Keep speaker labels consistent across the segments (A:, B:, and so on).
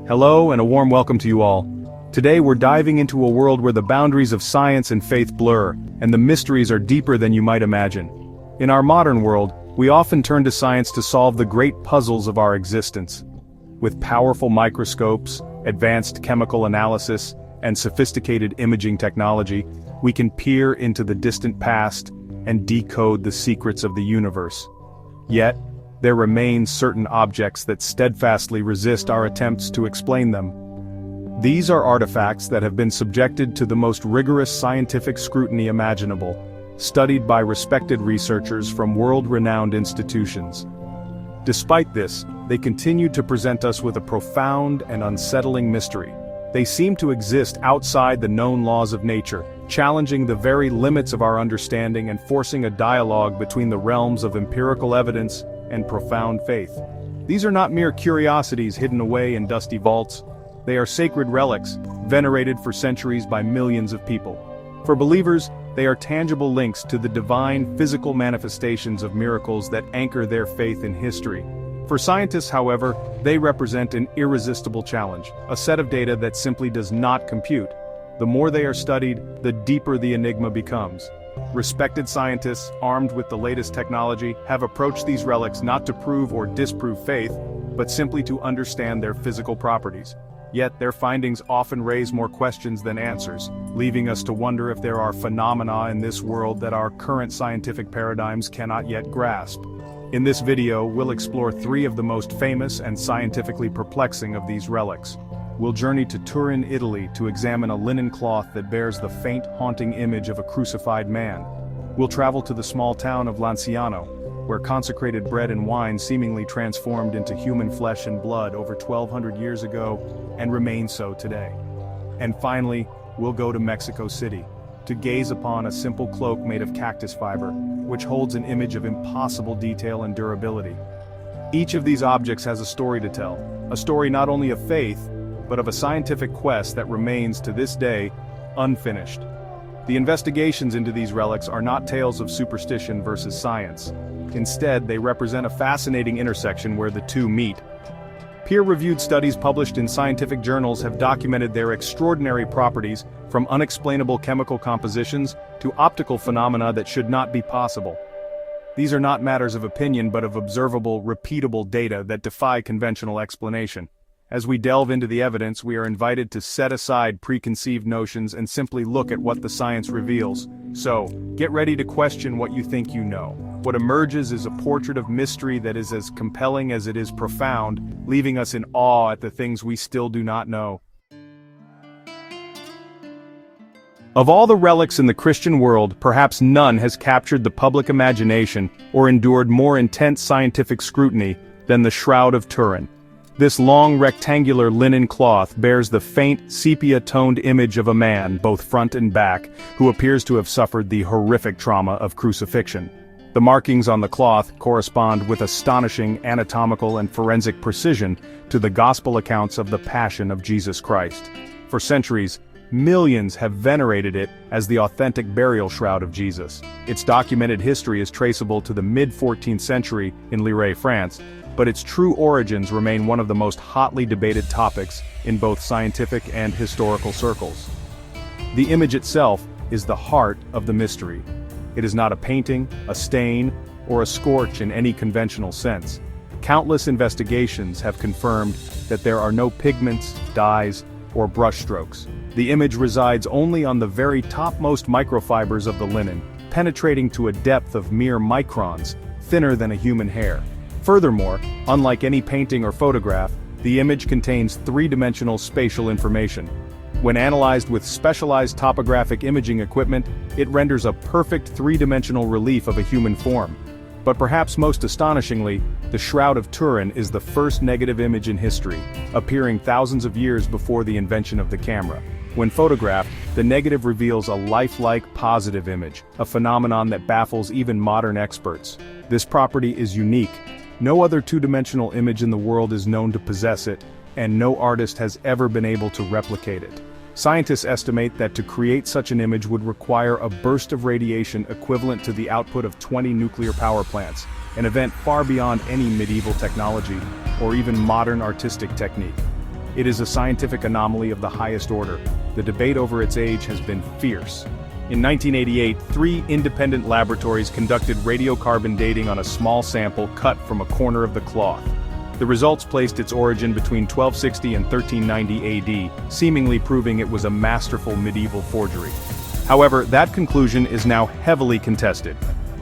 A: Hello and a warm welcome to you all. Today we're diving into a world where the boundaries of science and faith blur, and the mysteries are deeper than you might imagine. In our modern world, we often turn to science to solve the great puzzles of our existence. With powerful microscopes, advanced chemical analysis, and sophisticated imaging technology, we can peer into the distant past and decode the secrets of the universe. Yet, there remain certain objects that steadfastly resist our attempts to explain them. These are artifacts that have been subjected to the most rigorous scientific scrutiny imaginable, studied by respected researchers from world-renowned institutions. Despite this, they continue to present us with a profound and unsettling mystery. They seem to exist outside the known laws of nature, challenging the very limits of our understanding and forcing a dialogue between the realms of empirical evidence and profound faith. These are not mere curiosities hidden away in dusty vaults. They are sacred relics, venerated for centuries by millions of people. For believers, they are tangible links to the divine physical manifestations of miracles that anchor their faith in history. For scientists, however, they represent an irresistible challenge, a set of data that simply does not compute. The more they are studied, the deeper the enigma becomes. Respected scientists, armed with the latest technology, have approached these relics not to prove or disprove faith, but simply to understand their physical properties. Yet their findings often raise more questions than answers, leaving us to wonder if there are phenomena in this world that our current scientific paradigms cannot yet grasp. In this video, we'll explore three of the most famous and scientifically perplexing of these relics. We'll journey to Turin, Italy to examine a linen cloth that bears the faint, haunting image of a crucified man. We'll travel to the small town of Lanciano, where consecrated bread and wine seemingly transformed into human flesh and blood over 1,200 years ago and remain so today. And finally, we'll go to Mexico City to gaze upon a simple cloak made of cactus fiber, which holds an image of impossible detail and durability. Each of these objects has a story to tell, a story not only of faith, but of a scientific quest that remains to this day unfinished. The investigations into these relics are not tales of superstition versus science. Instead, they represent a fascinating intersection where the two meet. Peer-reviewed studies published in scientific journals have documented their extraordinary properties, from unexplainable chemical compositions to optical phenomena that should not be possible. These are not matters of opinion but of observable, repeatable data that defy conventional explanation. As we delve into the evidence, we are invited to set aside preconceived notions and simply look at what the science reveals. So, get ready to question what you think you know. What emerges is a portrait of mystery that is as compelling as it is profound, leaving us in awe at the things we still do not know. Of all the relics in the Christian world, perhaps none has captured the public imagination or endured more intense scientific scrutiny than the Shroud of Turin. This long rectangular linen cloth bears the faint sepia-toned image of a man, both front and back, who appears to have suffered the horrific trauma of crucifixion. The markings on the cloth correspond with astonishing anatomical and forensic precision to the gospel accounts of the Passion of Jesus Christ. For centuries, millions have venerated it as the authentic burial shroud of Jesus. Its documented history is traceable to the mid-14th century in Lille, France, but its true origins remain one of the most hotly debated topics in both scientific and historical circles. The image itself is the heart of the mystery. It is not a painting, a stain, or a scorch in any conventional sense. Countless investigations have confirmed that there are no pigments, dyes, or brushstrokes. The image resides only on the very topmost microfibers of the linen, penetrating to a depth of mere microns, thinner than a human hair. Furthermore, unlike any painting or photograph, the image contains three-dimensional spatial information. When analyzed with specialized topographic imaging equipment, it renders a perfect three-dimensional relief of a human form. But perhaps most astonishingly, the Shroud of Turin is the first negative image in history, appearing thousands of years before the invention of the camera. When photographed, the negative reveals a lifelike positive image, a phenomenon that baffles even modern experts. This property is unique. No other two-dimensional image in the world is known to possess it, and no artist has ever been able to replicate it. Scientists estimate that to create such an image would require a burst of radiation equivalent to the output of 20 nuclear power plants, an event far beyond any medieval technology or even modern artistic technique. It is a scientific anomaly of the highest order. The debate over its age has been fierce. In 1988, 3 independent laboratories conducted radiocarbon dating on a small sample cut from a corner of the cloth. The results placed its origin between 1260 and 1390 AD, seemingly proving it was a masterful medieval forgery. However, that conclusion is now heavily contested.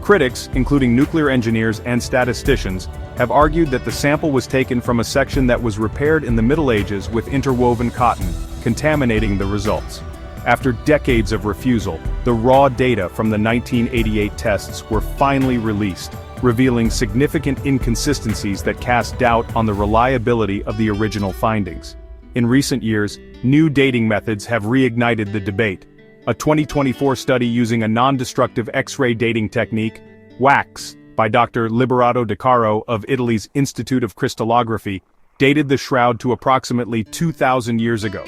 A: Critics, including nuclear engineers and statisticians, have argued that the sample was taken from a section that was repaired in the Middle Ages with interwoven cotton, contaminating the results. After decades of refusal, the raw data from the 1988 tests were finally released, revealing significant inconsistencies that cast doubt on the reliability of the original findings. In recent years, new dating methods have reignited the debate. A 2024 study using a non-destructive X-ray dating technique, WAX, by Dr. Liberato De Caro of Italy's Institute of Crystallography, dated the shroud to approximately 2,000 years ago.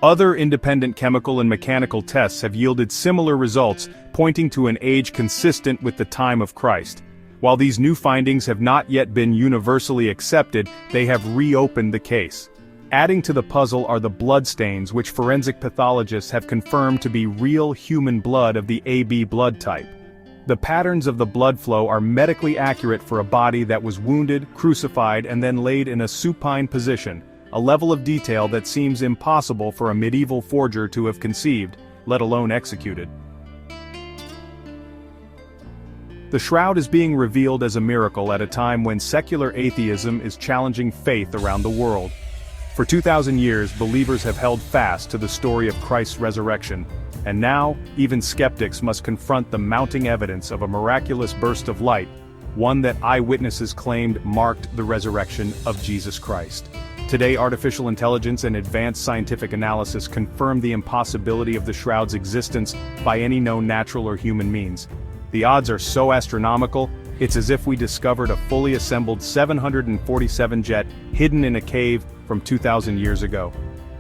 A: Other independent chemical and mechanical tests have yielded similar results, pointing to an age consistent with the time of Christ. While these new findings have not yet been universally accepted, they have reopened the case. Adding to the puzzle are the bloodstains which forensic pathologists have confirmed to be real human blood of the AB blood type. The patterns of the blood flow are medically accurate for a body that was wounded, crucified, and then laid in a supine position, a level of detail that seems impossible for a medieval forger to have conceived, let alone executed. The shroud is being revealed as a miracle at a time when secular atheism is challenging faith around the world. For 2,000 years, believers have held fast to the story of Christ's resurrection, and now, even skeptics must confront the mounting evidence of a miraculous burst of light, one that eyewitnesses claimed marked the resurrection of Jesus Christ. Today, artificial intelligence and advanced scientific analysis confirm the impossibility of the shroud's existence by any known natural or human means. The odds are so astronomical, it's as if we discovered a fully assembled 747 jet hidden in a cave from 2,000 years ago.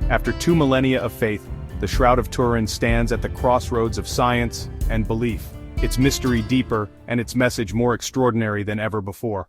A: After 2 millennia of faith, the Shroud of Turin stands at the crossroads of science and belief, its mystery deeper and its message more extraordinary than ever before.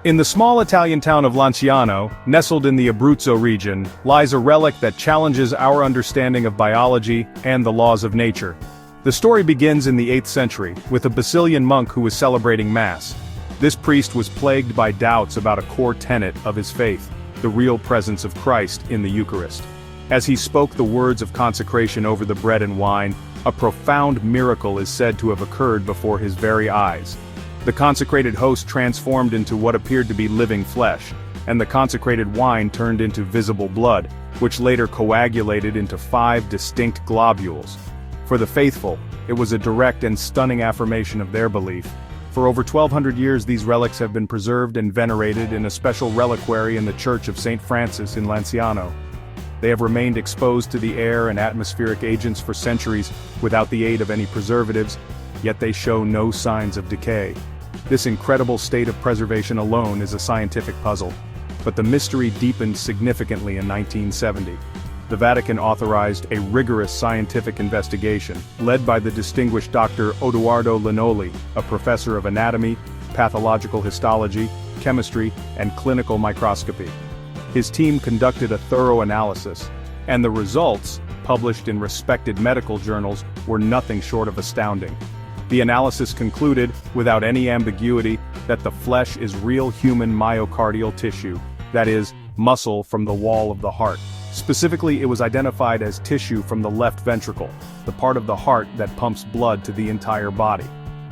A: In the small Italian town of Lanciano, nestled in the Abruzzo region, lies a relic that challenges our understanding of biology and the laws of nature. The story begins in the 8th century, with a Basilian monk who was celebrating Mass. This priest was plagued by doubts about a core tenet of his faith, the real presence of Christ in the Eucharist. As he spoke the words of consecration over the bread and wine, a profound miracle is said to have occurred before his very eyes. The consecrated host transformed into what appeared to be living flesh, and the consecrated wine turned into visible blood, which later coagulated into 5 distinct globules. For the faithful, it was a direct and stunning affirmation of their belief. For over 1,200 years these relics have been preserved and venerated in a special reliquary in the Church of St. Francis in Lanciano. They have remained exposed to the air and atmospheric agents for centuries without the aid of any preservatives, yet they show no signs of decay. This incredible state of preservation alone is a scientific puzzle, but the mystery deepened significantly in 1970. The Vatican authorized a rigorous scientific investigation, led by the distinguished Dr. Odoardo Linoli, a professor of anatomy, pathological histology, chemistry, and clinical microscopy. His team conducted a thorough analysis, and the results, published in respected medical journals, were nothing short of astounding. The analysis concluded, without any ambiguity, that the flesh is real human myocardial tissue, that is, muscle from the wall of the heart. Specifically, it was identified as tissue from the left ventricle, the part of the heart that pumps blood to the entire body.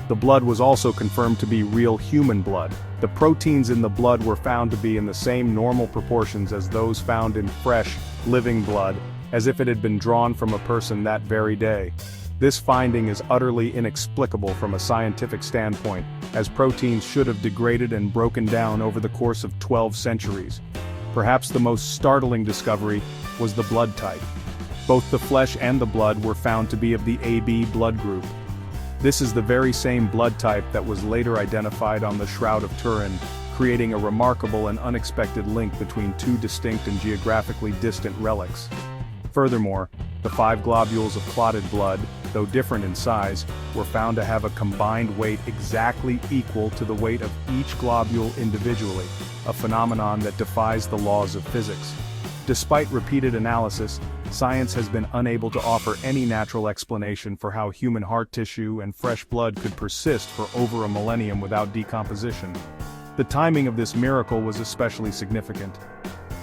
A: The blood was also confirmed to be real human blood. The proteins in the blood were found to be in the same normal proportions as those found in fresh, living blood, as if it had been drawn from a person that very day. This finding is utterly inexplicable from a scientific standpoint, as proteins should have degraded and broken down over the course of 12 centuries. Perhaps the most startling discovery was the blood type. Both the flesh and the blood were found to be of the AB blood group. This is the very same blood type that was later identified on the Shroud of Turin, creating a remarkable and unexpected link between 2 distinct and geographically distant relics. Furthermore, the 5 globules of clotted blood, though different in size, were found to have a combined weight exactly equal to the weight of each globule individually, a phenomenon that defies the laws of physics. Despite repeated analysis, science has been unable to offer any natural explanation for how human heart tissue and fresh blood could persist for over a millennium without decomposition. The timing of this miracle was especially significant.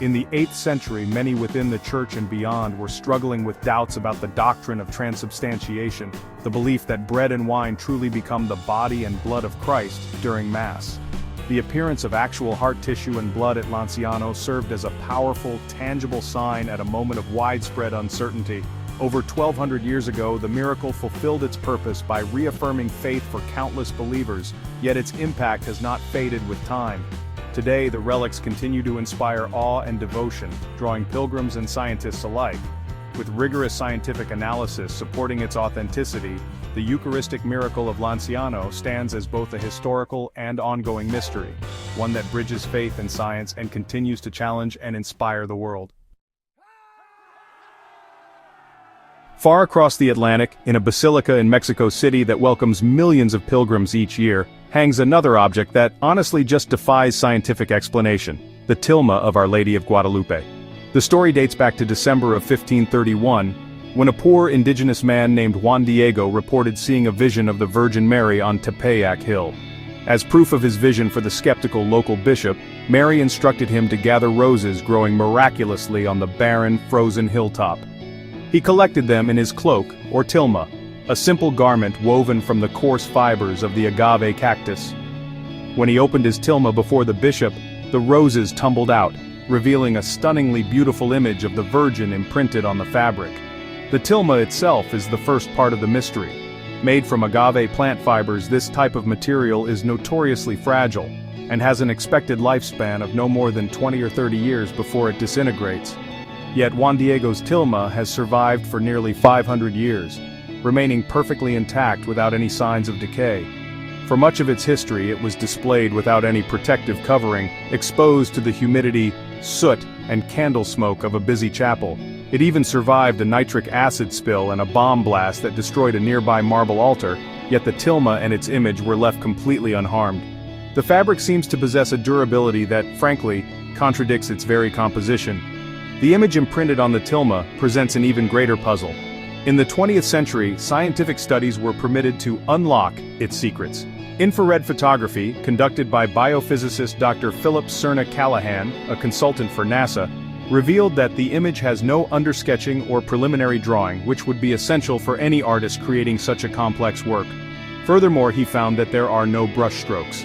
A: In the 8th century, many within the church and beyond were struggling with doubts about the doctrine of transubstantiation, the belief that bread and wine truly become the body and blood of Christ during Mass. The appearance of actual heart tissue and blood at Lanciano served as a powerful, tangible sign at a moment of widespread uncertainty. Over 1,200 years ago, the miracle fulfilled its purpose by reaffirming faith for countless believers, yet its impact has not faded with time. Today, the relics continue to inspire awe and devotion, drawing pilgrims and scientists alike. With rigorous scientific analysis supporting its authenticity, the Eucharistic Miracle of Lanciano stands as both a historical and ongoing mystery, one that bridges faith and science and continues to challenge and inspire the world. Far across the Atlantic, in a basilica in Mexico City that welcomes millions of pilgrims each year, hangs another object that honestly just defies scientific explanation, the Tilma of Our Lady of Guadalupe. The story dates back to December of 1531, when a poor indigenous man named Juan Diego reported seeing a vision of the Virgin Mary on Tepeyac Hill. As proof of his vision for the skeptical local bishop, Mary instructed him to gather roses growing miraculously on the barren, frozen hilltop. He collected them in his cloak, or tilma, a simple garment woven from the coarse fibers of the agave cactus. When he opened his tilma before the bishop, the roses tumbled out, revealing a stunningly beautiful image of the Virgin imprinted on the fabric. The tilma itself is the first part of the mystery. Made from agave plant fibers, this type of material is notoriously fragile, and has an expected lifespan of no more than 20 or 30 years before it disintegrates. Yet Juan Diego's tilma has survived for nearly 500 years, remaining perfectly intact without any signs of decay. For much of its history, it was displayed without any protective covering, exposed to the humidity, soot, and candle smoke of a busy chapel. It even survived a nitric acid spill and a bomb blast that destroyed a nearby marble altar, yet the tilma and its image were left completely unharmed. The fabric seems to possess a durability that, frankly, contradicts its very composition. The image imprinted on the tilma presents an even greater puzzle. In the 20th century, scientific studies were permitted to unlock its secrets. Infrared photography, conducted by biophysicist Dr. Philip Cerna Callahan, a consultant for NASA, revealed that the image has no undersketching or preliminary drawing, which would be essential for any artist creating such a complex work. Furthermore, he found that there are no brush strokes.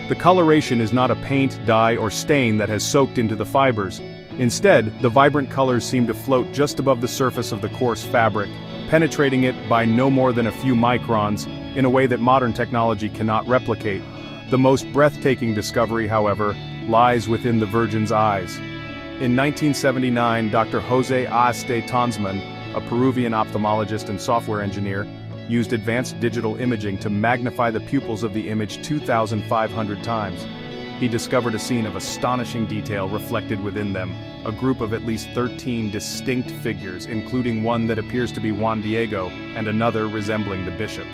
A: The coloration is not a paint, dye, or stain that has soaked into the fibers. Instead, the vibrant colors seem to float just above the surface of the coarse fabric, penetrating it by no more than a few microns, in a way that modern technology cannot replicate. The most breathtaking discovery, however, lies within the Virgin's eyes. In 1979, Dr. Jose Aste Tonsman, a Peruvian ophthalmologist and software engineer, used advanced digital imaging to magnify the pupils of the image 2,500 times. He discovered a scene of astonishing detail reflected within them, a group of at least 13 distinct figures, including one that appears to be Juan Diego and another resembling the bishop.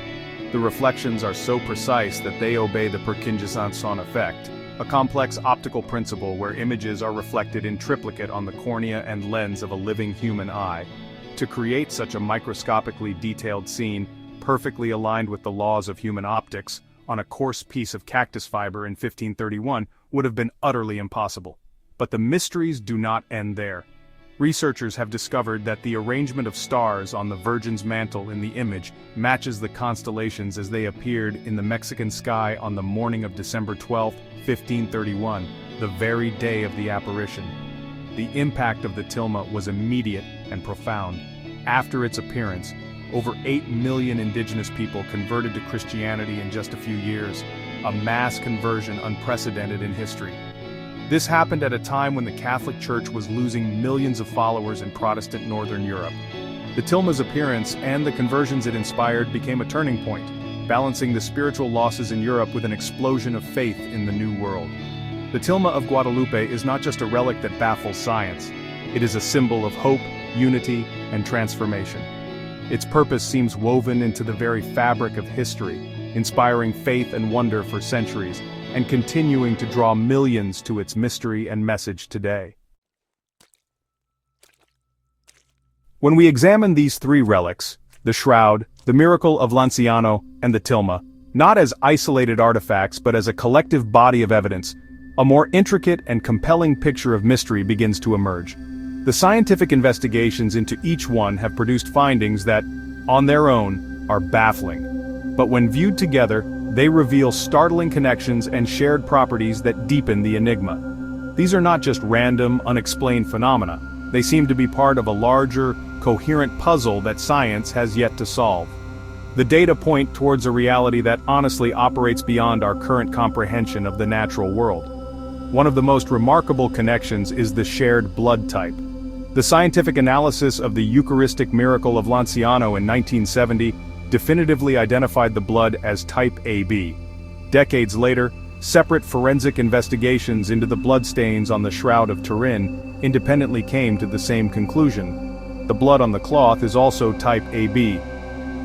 A: The reflections are so precise that they obey the Purkinje-Sanson effect, a complex optical principle where images are reflected in triplicate on the cornea and lens of a living human eye. To create such a microscopically detailed scene, perfectly aligned with the laws of human optics, on a coarse piece of cactus fiber in 1531 would have been utterly impossible. But the mysteries do not end there. Researchers have discovered that the arrangement of stars on the Virgin's mantle in the image matches the constellations as they appeared in the Mexican sky on the morning of December 12, 1531, the very day of the apparition. The impact of the tilma was immediate and profound. After its appearance, over 8 million indigenous people converted to Christianity in just a few years, a mass conversion unprecedented in history. This happened at a time when the Catholic Church was losing millions of followers in Protestant Northern Europe. The tilma's appearance and the conversions it inspired became a turning point, balancing the spiritual losses in Europe with an explosion of faith in the New World. The Tilma of Guadalupe is not just a relic that baffles science. It is a symbol of hope, unity, and transformation. Its purpose seems woven into the very fabric of history, inspiring faith and wonder for centuries, and continuing to draw millions to its mystery and message today. When we examine these three relics, the Shroud, the Miracle of Lanciano, and the Tilma, not as isolated artifacts but as a collective body of evidence, a more intricate and compelling picture of mystery begins to emerge. The scientific investigations into each one have produced findings that, on their own, are baffling. But when viewed together, they reveal startling connections and shared properties that deepen the enigma. These are not just random, unexplained phenomena. They seem to be part of a larger, coherent puzzle that science has yet to solve. The data point towards a reality that honestly operates beyond our current comprehension of the natural world. One of the most remarkable connections is the shared blood type. The scientific analysis of the Eucharistic Miracle of Lanciano in 1970 definitively identified the blood as type AB. Decades later, separate forensic investigations into the bloodstains on the Shroud of Turin independently came to the same conclusion. The blood on the cloth is also type AB.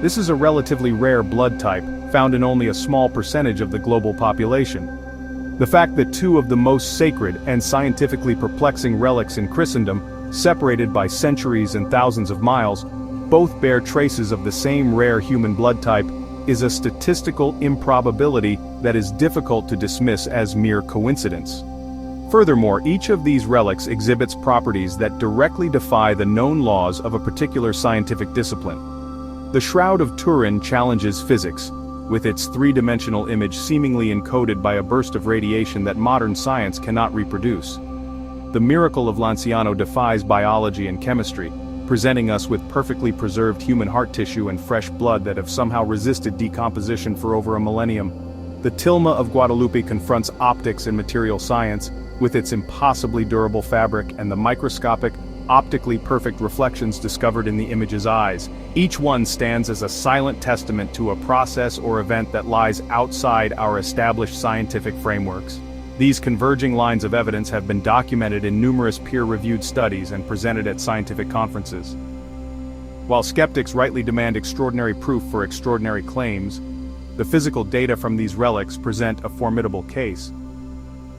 A: This is a relatively rare blood type, found in only a small percentage of the global population. The fact that two of the most sacred and scientifically perplexing relics in Christendom, separated by centuries and thousands of miles, both bear traces of the same rare human blood type, is a statistical improbability that is difficult to dismiss as mere coincidence. Furthermore, each of these relics exhibits properties that directly defy the known laws of a particular scientific discipline. The Shroud of Turin challenges physics, with its three-dimensional image seemingly encoded by a burst of radiation that modern science cannot reproduce. The Miracle of Lanciano defies biology and chemistry, presenting us with perfectly preserved human heart tissue and fresh blood that have somehow resisted decomposition for over a millennium. The Tilma of Guadalupe confronts optics and material science, with its impossibly durable fabric and the microscopic, optically perfect reflections discovered in the image's eyes. Each one stands as a silent testament to a process or event that lies outside our established scientific frameworks. These converging lines of evidence have been documented in numerous peer-reviewed studies and presented at scientific conferences. While skeptics rightly demand extraordinary proof for extraordinary claims, the physical data from these relics present a formidable case.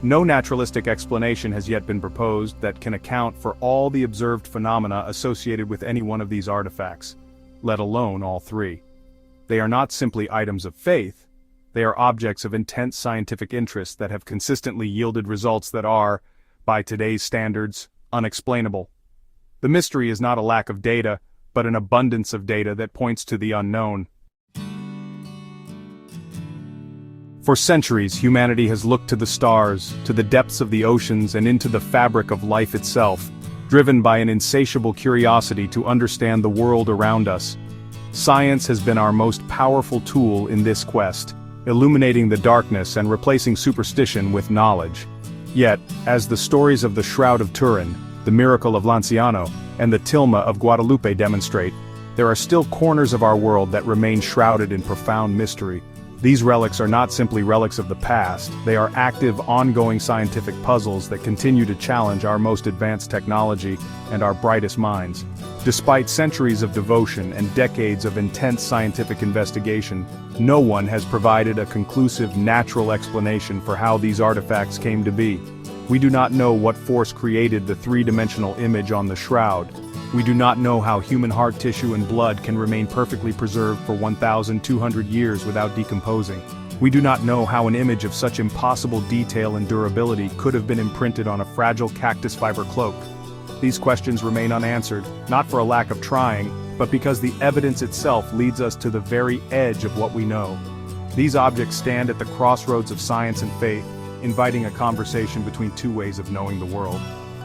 A: No naturalistic explanation has yet been proposed that can account for all the observed phenomena associated with any one of these artifacts, let alone all three. They are not simply items of faith. They are objects of intense scientific interest that have consistently yielded results that are, by today's standards, unexplainable. The mystery is not a lack of data, but an abundance of data that points to the unknown. For centuries, humanity has looked to the stars, to the depths of the oceans, and into the fabric of life itself, driven by an insatiable curiosity to understand the world around us. Science has been our most powerful tool in this quest, illuminating the darkness and replacing superstition with knowledge. Yet, as the stories of the Shroud of Turin, the Miracle of Lanciano, and the Tilma of Guadalupe demonstrate, there are still corners of our world that remain shrouded in profound mystery. These relics are not simply relics of the past, they are active, ongoing scientific puzzles that continue to challenge our most advanced technology and our brightest minds. Despite centuries of devotion and decades of intense scientific investigation, no one has provided a conclusive natural explanation for how these artifacts came to be. We do not know what force created the three-dimensional image on the shroud. We do not know how human heart tissue and blood can remain perfectly preserved for 1,200 years without decomposing. We do not know how an image of such impossible detail and durability could have been imprinted on a fragile cactus fiber cloak. These questions remain unanswered, not for a lack of trying, but because the evidence itself leads us to the very edge of what we know. These objects stand at the crossroads of science and faith, inviting a conversation between two ways of knowing the world.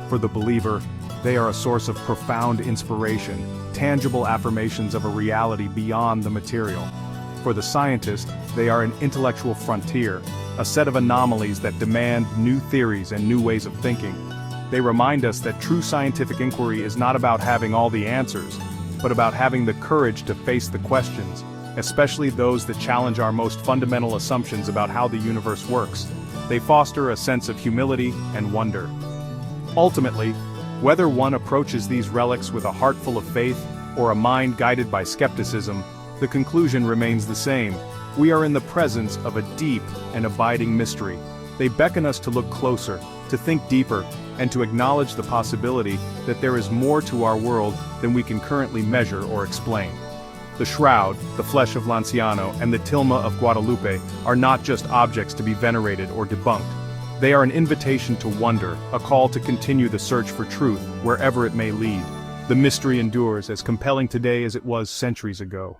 A: For the believer, they are a source of profound inspiration, tangible affirmations of a reality beyond the material. For the scientist, they are an intellectual frontier, a set of anomalies that demand new theories and new ways of thinking. They remind us that true scientific inquiry is not about having all the answers, but about having the courage to face the questions, especially those that challenge our most fundamental assumptions about how the universe works. They foster a sense of humility and wonder. Ultimately, whether one approaches these relics with a heart full of faith, or a mind guided by skepticism, the conclusion remains the same. We are in the presence of a deep and abiding mystery. They beckon us to look closer, to think deeper, and to acknowledge the possibility that there is more to our world than we can currently measure or explain. The shroud, the flesh of Lanciano, and the Tilma of Guadalupe are not just objects to be venerated or debunked. They are an invitation to wonder, a call to continue the search for truth, wherever it may lead. The mystery endures, as compelling today as it was centuries ago.